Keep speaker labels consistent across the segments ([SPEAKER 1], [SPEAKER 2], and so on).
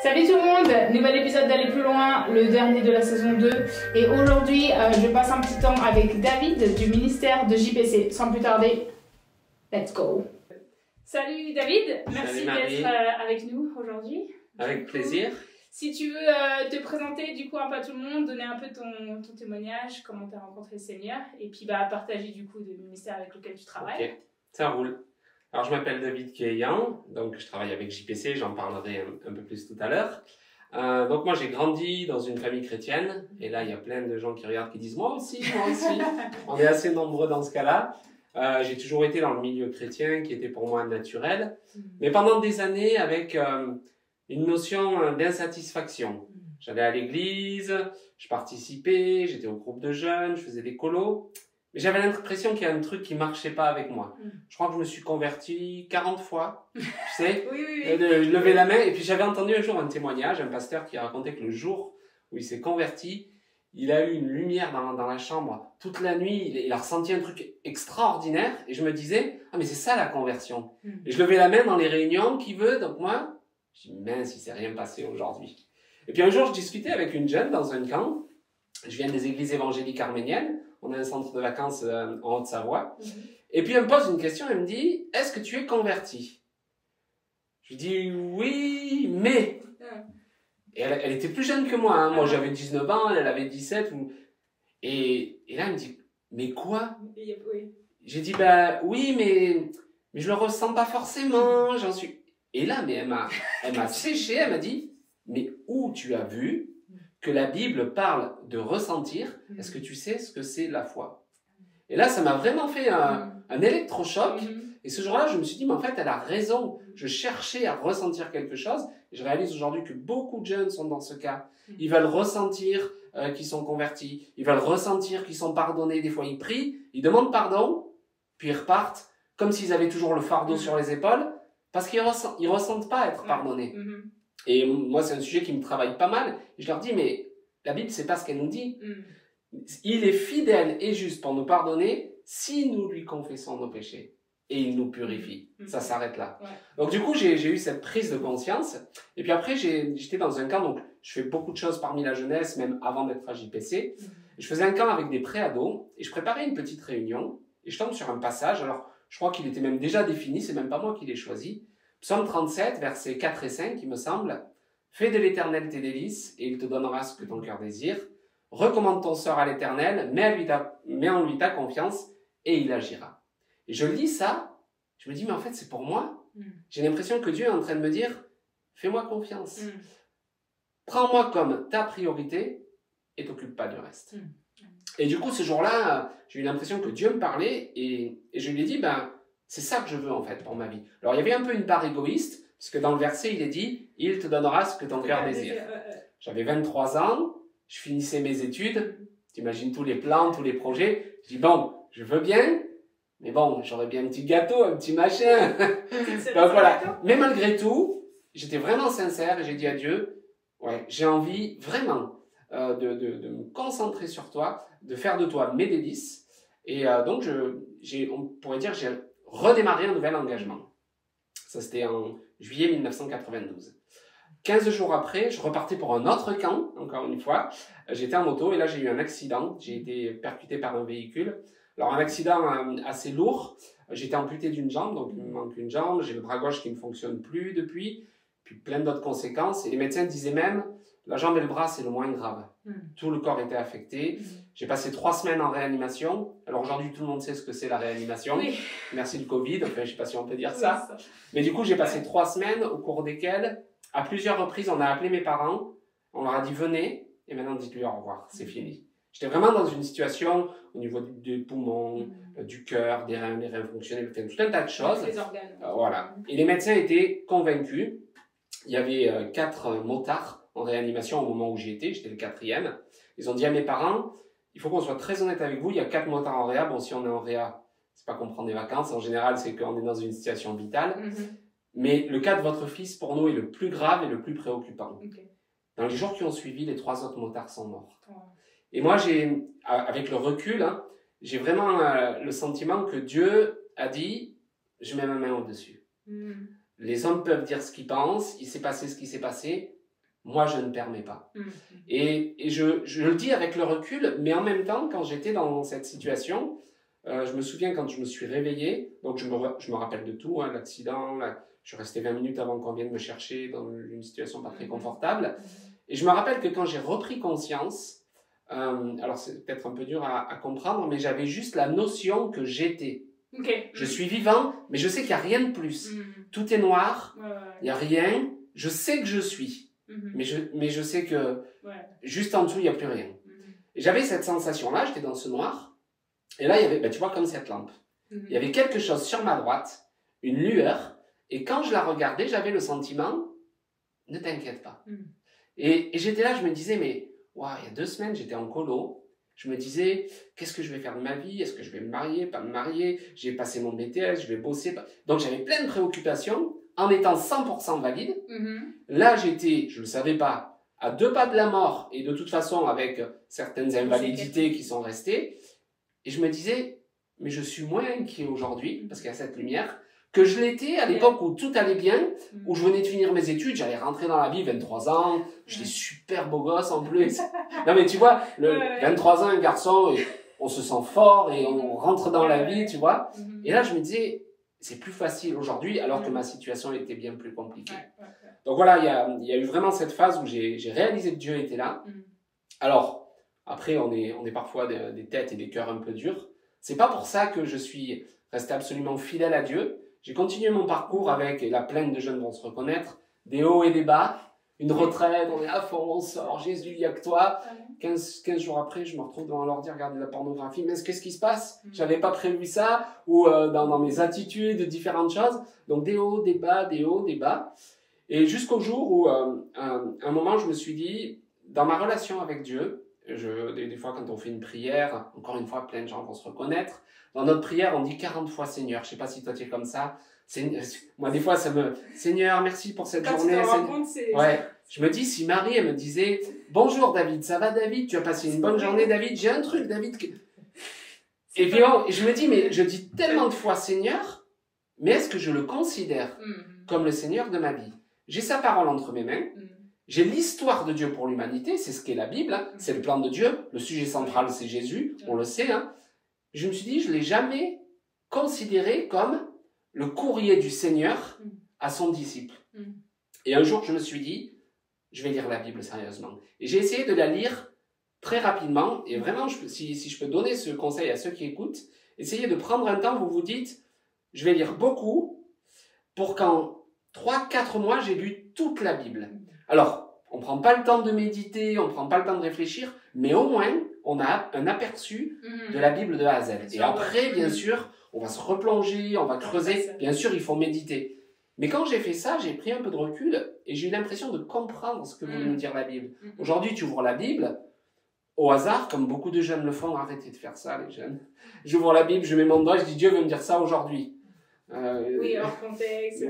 [SPEAKER 1] Salut tout le monde, nouvel épisode d'Aller plus loin, le dernier de la saison 2. Et aujourd'hui, je passe un petit temps avec David du ministère de JPC. Sans plus tarder, let's go. Salut David, merci d'être avec nous aujourd'hui.
[SPEAKER 2] Avec plaisir.
[SPEAKER 1] Si tu veux te présenter du coup un peu à tout le monde, donner un peu ton témoignage, comment tu as rencontré le Seigneur, et puis partager du coup le ministère avec lequel tu travailles.
[SPEAKER 2] Ok, ça roule. Alors je m'appelle David Keyan, donc je travaille avec JPC, j'en parlerai un peu plus tout à l'heure. Donc moi j'ai grandi dans une famille chrétienne, et là il y a plein de gens qui regardent qui disent moi aussi. On est assez nombreux dans ce cas-là. J'ai toujours été dans le milieu chrétien qui était pour moi naturel, mais pendant des années avec une notion d'insatisfaction. J'allais à l'église, je participais, j'étais au groupe de jeunes, je faisais des colos. Mais j'avais l'impression qu'il y a un truc qui marchait pas avec moi. Je crois que je me suis converti 40 fois, tu sais, de lever la main. Et puis j'avais entendu un jour un témoignage, un pasteur qui racontait que le jour où il s'est converti, il a eu une lumière dans la chambre. Toute la nuit, il a ressenti un truc extraordinaire. Et je me disais, ah mais c'est ça la conversion. Et je levais la main dans les réunions, qui veut? Donc moi, je dis, mince, il s'est rien passé aujourd'hui. Et puis un jour, je discutais avec une jeune dans un camp. Je viens des églises évangéliques arméniennes. On a un centre de vacances en Haute-Savoie. Et puis, elle me pose une question, elle me dit, est-ce que tu es converti? Je lui dis, oui, mais... Et elle était plus jeune que moi. Hein. Moi, j'avais 19 ans, elle avait 17. Et là, elle me dit, mais quoi? J'ai dit, oui, mais je le ressens pas forcément, j'en suis... Et là, mais elle m'a séché, elle m'a dit, mais où tu as vu que la Bible parle de ressentir? Est-ce que tu sais ce que c'est la foi? Et là, ça m'a vraiment fait un électrochoc. Et ce jour-là, je me suis dit, mais en fait, elle a raison. Je cherchais à ressentir quelque chose. Et je réalise aujourd'hui que beaucoup de jeunes sont dans ce cas. Ils veulent ressentir qu'ils sont convertis. Ils veulent ressentir qu'ils sont pardonnés. Des fois, ils prient, ils demandent pardon, puis ils repartent comme s'ils avaient toujours le fardeau sur les épaules, parce qu'ils ressentent pas être pardonnés. Et moi, c'est un sujet qui me travaille pas mal. Et je leur dis, mais la Bible, c'est pas ce qu'elle nous dit. Il est fidèle et juste pour nous pardonner si nous lui confessons nos péchés. Et il nous purifie. Ça s'arrête là. Donc du coup, j'ai eu cette prise de conscience. Et puis après, j'étais dans un camp. Donc je fais beaucoup de choses parmi la jeunesse, même avant d'être à JPC. Je faisais un camp avec des pré-ados. Et je préparais une petite réunion. Et je tombe sur un passage. Alors, je crois qu'il était même déjà défini. C'est même pas moi qui l'ai choisi. Psaume 37, versets 4 et 5, il me semble. « Fais de l'Éternel tes délices, et il te donnera ce que ton cœur désire. Recommande ton sort à l'Éternel, mets en lui ta confiance, et il agira. » Et je lis ça, je me dis, mais en fait, c'est pour moi. J'ai l'impression que Dieu est en train de me dire, fais-moi confiance. Prends-moi comme ta priorité, et t'occupe pas du reste. Et du coup, ce jour-là, j'ai eu l'impression que Dieu me parlait, et je lui ai dit, c'est ça que je veux en fait pour ma vie. Alors il y avait un peu une part égoïste, parce que dans le verset il est dit « Il te donnera ce que ton cœur désire ». J'avais 23 ans, je finissais mes études, t'imagines tous les plans, tous les projets. Je dis bon, je veux bien, mais bon, j'aurais bien un petit gâteau, un petit machin. Donc voilà. Mais malgré tout, j'étais vraiment sincère et j'ai dit à Dieu, ouais, j'ai envie vraiment de me concentrer sur toi, de faire de toi mes délices. Et donc on pourrait dire j'ai redémarrer un nouvel engagement. Ça, c'était en juillet 1992. 15 jours après, je repartais pour un autre camp, encore une fois. J'étais en moto et là, j'ai eu un accident. J'ai été percuté par un véhicule. Alors, un accident assez lourd. J'étais amputé d'une jambe, donc il me manque une jambe. J'ai le bras gauche qui ne fonctionne plus depuis. Puis plein d'autres conséquences. Et les médecins disaient même, la jambe et le bras, c'est le moins grave. Tout le corps était affecté. J'ai passé 3 semaines en réanimation. Alors aujourd'hui, tout le monde sait ce que c'est la réanimation. Merci le Covid. Enfin, je ne sais pas si on peut dire ça. Mais du coup, j'ai passé 3 semaines au cours desquelles, à plusieurs reprises, on a appelé mes parents. On leur a dit, venez. Et maintenant, dites-lui au revoir. C'est fini. J'étais vraiment dans une situation au niveau des poumons, du cœur, des reins, les reins fonctionnaient, tout un tas de choses.
[SPEAKER 1] Les organes.
[SPEAKER 2] Voilà. Et les médecins étaient convaincus. Il y avait 4 motards en réanimation au moment où j'y étais, j'étais le 4e. Ils ont dit à mes parents, il faut qu'on soit très honnête avec vous, il y a 4 motards en réa. Bon, si on est en réa, c'est pas qu'on prend des vacances, en général, c'est qu'on est dans une situation vitale. Mais le cas de votre fils, pour nous, est le plus grave et le plus préoccupant. Dans les jours qui ont suivi, les 3 autres motards sont morts. Et moi, avec le recul, j'ai vraiment le sentiment que Dieu a dit, je mets ma main au-dessus. Les hommes peuvent dire ce qu'ils pensent, il s'est passé ce qui s'est passé. moi je ne permets pas. Et je le dis avec le recul, mais en même temps, quand j'étais dans cette situation, je me souviens quand je me suis réveillé, donc je me rappelle de tout, hein, l'accident, je suis resté 20 minutes avant qu'on vienne me chercher dans une situation pas très confortable. Et je me rappelle que quand j'ai repris conscience, alors c'est peut-être un peu dur à comprendre, mais j'avais juste la notion que j'étais. Je suis vivant, mais je sais qu'il n'y a rien de plus. Tout est noir, il n'y a rien, je sais que je suis. Mais je sais que juste en dessous, il n'y a plus rien. Et j'avais cette sensation-là, j'étais dans ce noir, et là, il y avait, tu vois, comme cette lampe. Il y avait quelque chose sur ma droite, une lueur, et quand je la regardais, j'avais le sentiment, ne t'inquiète pas. Et j'étais là, je me disais, mais wow, il y a 2 semaines, j'étais en colo. Je me disais, qu'est-ce que je vais faire de ma vie? Est-ce que je vais me marier, pas me marier? J'ai passé mon BTS, je vais bosser. Donc j'avais plein de préoccupations en étant 100% valide. Là, j'étais, je ne le savais pas, à 2 pas de la mort et de toute façon avec certaines invalidités qui sont restées. Et je me disais, mais je suis moins inquiet aujourd'hui parce qu'il y a cette lumière que je l'étais à l'époque où tout allait bien, où je venais de finir mes études, j'allais rentrer dans la vie, 23 ans, j'étais super beau gosse en plus. Non mais tu vois, 23 ans, un garçon, on se sent fort et on rentre dans la vie, tu vois. Et là, je me disais, c'est plus facile aujourd'hui, alors que ma situation était bien plus compliquée. Donc voilà, il y a eu vraiment cette phase où j'ai réalisé que Dieu était là. Alors, après, on est parfois des têtes et des cœurs un peu durs. C'est pas pour ça que je suis resté absolument fidèle à Dieu. J'ai continué mon parcours avec, et là plein de jeunes vont se reconnaître, des hauts et des bas, une retraite, on est à fond, on sort, Jésus, il n'y a que toi. 15 jours après, je me retrouve devant l'ordi à regarder de la pornographie. Mais qu'est-ce qui se passe? J'avais pas prévu ça, ou dans mes attitudes, différentes choses. Donc des hauts, des bas, des hauts, des bas. Et jusqu'au jour où, un moment, je me suis dit, dans ma relation avec Dieu, des fois quand on fait une prière, encore une fois, plein de gens vont se reconnaître, dans notre prière, on dit 40 fois Seigneur. Je sais pas si toi tu es comme ça. Moi, des fois, Seigneur, merci pour cette journée. Ouais. Je me dis, si Marie, elle me disait, bonjour David, ça va David? Tu as passé une bonne journée David? J'ai un truc David. Et puis, je me dis, mais je dis tellement de fois Seigneur, mais est-ce que je le considère comme le Seigneur de ma vie? J'ai sa parole entre mes mains. J'ai l'histoire de Dieu pour l'humanité, c'est ce qu'est la Bible, hein. C'est le plan de Dieu. Le sujet central, c'est Jésus, on le sait, hein. Je me suis dit, je ne l'ai jamais considéré comme le courrier du Seigneur à son disciple. Et un jour, je me suis dit, je vais lire la Bible sérieusement. Et j'ai essayé de la lire très rapidement. Et vraiment, si je peux donner ce conseil à ceux qui écoutent, essayez de prendre un temps, vous vous dites, je vais lire beaucoup pour qu'en 3-4 mois, j'ai lu toute la Bible. Alors, on ne prend pas le temps de méditer, on ne prend pas le temps de réfléchir, mais au moins, on a un aperçu de la Bible de A à Z. Et après, bien sûr, on va se replonger, on va creuser. Bien sûr, il faut méditer. Mais quand j'ai fait ça, j'ai pris un peu de recul et j'ai eu l'impression de comprendre ce que voulait nous dire la Bible. Aujourd'hui, tu ouvres la Bible, au hasard, comme beaucoup de jeunes le font, arrêtez de faire ça, les jeunes. J'ouvre la Bible, je mets mon doigt, je dis Dieu veut me dire ça aujourd'hui.
[SPEAKER 1] Oui, hors contexte.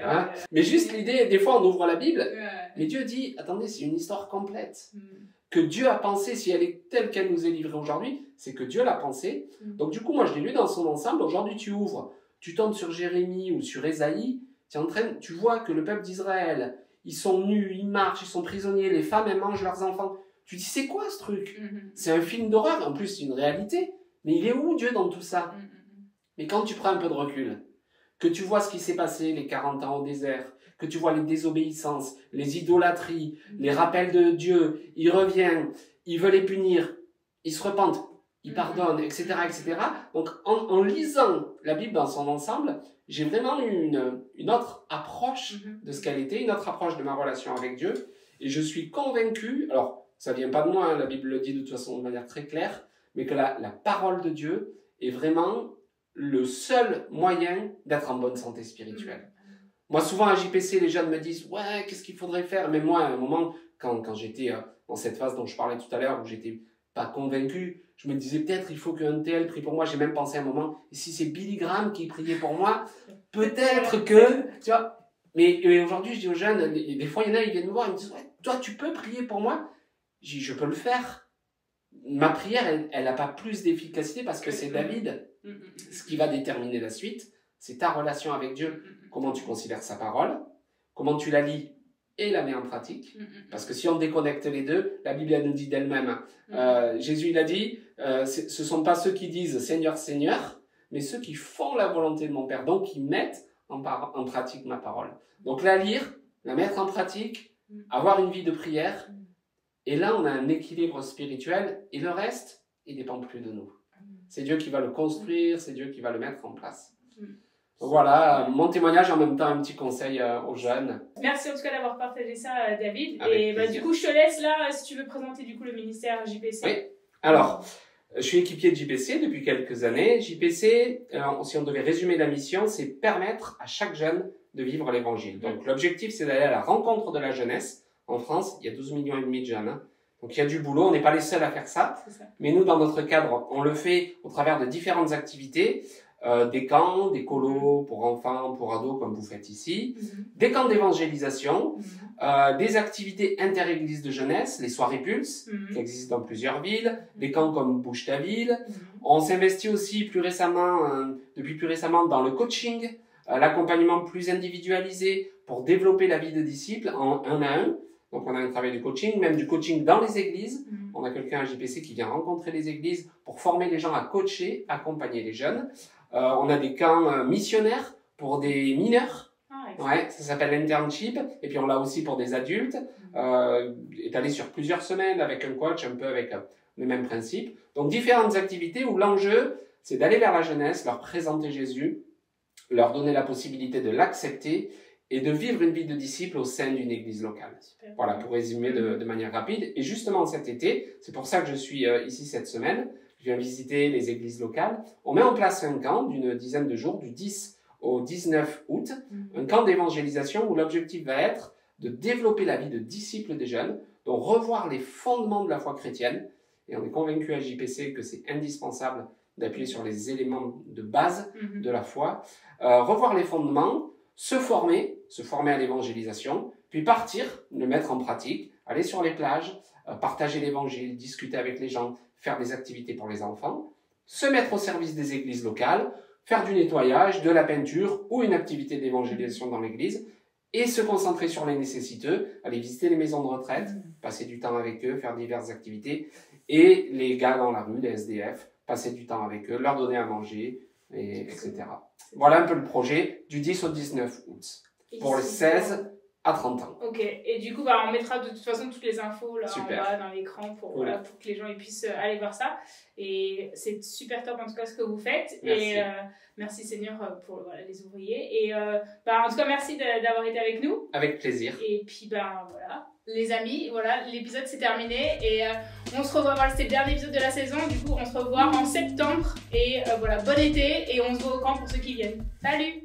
[SPEAKER 2] Hein. Mais juste l'idée, des fois on ouvre la Bible, mais Dieu dit, attendez, c'est une histoire complète. Que Dieu a pensé, si elle est telle qu'elle nous est livrée aujourd'hui, c'est que Dieu l'a pensée. Donc du coup, moi je l'ai lu dans son ensemble. Aujourd'hui tu ouvres, tu tombes sur Jérémie ou sur Ésaïe, tu vois que le peuple d'Israël, ils sont nus, ils marchent, ils sont prisonniers, les femmes elles mangent leurs enfants. Tu dis, c'est quoi ce truc? C'est un film d'horreur, en plus c'est une réalité. Mais il est où Dieu dans tout ça? Mais quand tu prends un peu de recul, que tu vois ce qui s'est passé les 40 ans au désert, que tu vois les désobéissances, les idolâtries, les rappels de Dieu, il revient, il veut les punir, il se repentent, il pardonne, etc., etc. Donc en lisant la Bible dans son ensemble, j'ai vraiment eu une autre approche de ce qu'elle était, une autre approche de ma relation avec Dieu, et je suis convaincu, alors ça vient pas de moi, hein, la Bible le dit de toute façon de manière très claire, mais que la parole de Dieu est vraiment le seul moyen d'être en bonne santé spirituelle. Moi, souvent à JPC, les jeunes me disent « Ouais, qu'est-ce qu'il faudrait faire ?» Mais moi, à un moment, quand j'étais dans cette phase dont je parlais tout à l'heure, où j'étais pas convaincu, je me disais peut-être il faut qu'un tel prie pour moi. J'ai même pensé à un moment, et si c'est Billy Graham qui priait pour moi, peut-être que... Tu vois. Mais aujourd'hui, je dis aux jeunes, des fois, il y en a, ils viennent me voir, ils me disent « Ouais, toi, tu peux prier pour moi ?» Je dis « Je peux le faire. » Ma prière, elle n'a pas plus d'efficacité parce que c'est David. Ce qui va déterminer la suite, c'est ta relation avec Dieu. Comment tu considères sa parole, comment tu la lis et la met en pratique. Parce que si on déconnecte les deux, la Bible elle nous dit d'elle-même, Jésus il a dit, ce ne sont pas ceux qui disent Seigneur, Seigneur, mais ceux qui font la volonté de mon Père, donc qui mettent en pratique ma parole. Donc la lire, la mettre en pratique, avoir une vie de prière, et là on a un équilibre spirituel, et le reste, il ne dépend plus de nous. C'est Dieu qui va le construire, c'est Dieu qui va le mettre en place. Donc voilà, mon témoignage, en même temps un petit conseil aux jeunes.
[SPEAKER 1] Merci en tout cas d'avoir partagé ça, David.
[SPEAKER 2] Avec
[SPEAKER 1] et bah, du coup, je te laisse là, si tu veux présenter du coup le ministère JPC.
[SPEAKER 2] Oui, alors, je suis équipier de JPC depuis quelques années. JPC, si on devait résumer la mission, c'est permettre à chaque jeune de vivre l'évangile. Donc l'objectif, c'est d'aller à la rencontre de la jeunesse. En France, il y a 12,5 millions de jeunes. Hein. Donc il y a du boulot, on n'est pas les seuls à faire ça. Mais nous, dans notre cadre, on le fait au travers de différentes activités. Des camps, des colos pour enfants, pour ados, comme vous faites ici, des camps d'évangélisation, des activités inter-églises de jeunesse, les soirées Pulse, qui existent dans plusieurs villes, des camps comme Bouge ta ville. On s'investit aussi depuis plus récemment dans le coaching, l'accompagnement plus individualisé pour développer la vie de disciples en 1 à 1. Donc on a un travail de coaching, même du coaching dans les églises. On a quelqu'un à JPC qui vient rencontrer les églises pour former les gens à coacher, accompagner les jeunes. On a des camps missionnaires pour des mineurs. Ouais, ça s'appelle l'internship. Et puis on l'a aussi pour des adultes, étalé sur plusieurs semaines avec un coach, un peu avec le même principe. Donc différentes activités où l'enjeu, c'est d'aller vers la jeunesse, leur présenter Jésus, leur donner la possibilité de l'accepter et de vivre une vie de disciple au sein d'une église locale. Super. Voilà, pour résumer de manière rapide. Et justement cet été, c'est pour ça que je suis ici cette semaine, je viens visiter les églises locales. On met en place un camp d'une dizaine de jours, du 10 au 19 août, un camp d'évangélisation où l'objectif va être de développer la vie de disciples des jeunes, donc revoir les fondements de la foi chrétienne. Et on est convaincu à JPC que c'est indispensable d'appuyer sur les éléments de base de la foi. Revoir les fondements, se former à l'évangélisation, puis partir, le mettre en pratique, aller sur les plages, partager l'évangile, discuter avec les gens, faire des activités pour les enfants, se mettre au service des églises locales, faire du nettoyage, de la peinture ou une activité d'évangélisation dans l'église et se concentrer sur les nécessiteux, aller visiter les maisons de retraite, passer du temps avec eux, faire diverses activités et les gars dans la rue, les SDF, passer du temps avec eux, leur donner à manger, etc. Voilà un peu le projet du 10 au 19 août pour les 16 à 30 ans.
[SPEAKER 1] Ok, et du coup, bah, on mettra de toute façon toutes les infos là
[SPEAKER 2] super.
[SPEAKER 1] En bas dans l'écran pour, voilà, pour que les gens ils puissent aller voir ça. Et c'est super top en tout cas ce que vous faites.
[SPEAKER 2] Merci.
[SPEAKER 1] Et merci Seigneur pour voilà, les ouvriers. Et bah, en tout cas, merci d'avoir été avec nous.
[SPEAKER 2] Avec plaisir.
[SPEAKER 1] Et puis, bah, voilà, les amis, voilà, l'épisode c'est terminé. Et on se revoit, voilà, c'était le dernier épisode de la saison. Du coup, on se revoit en septembre. Et voilà, bon été. Et on se voit au camp pour ceux qui viennent. Salut!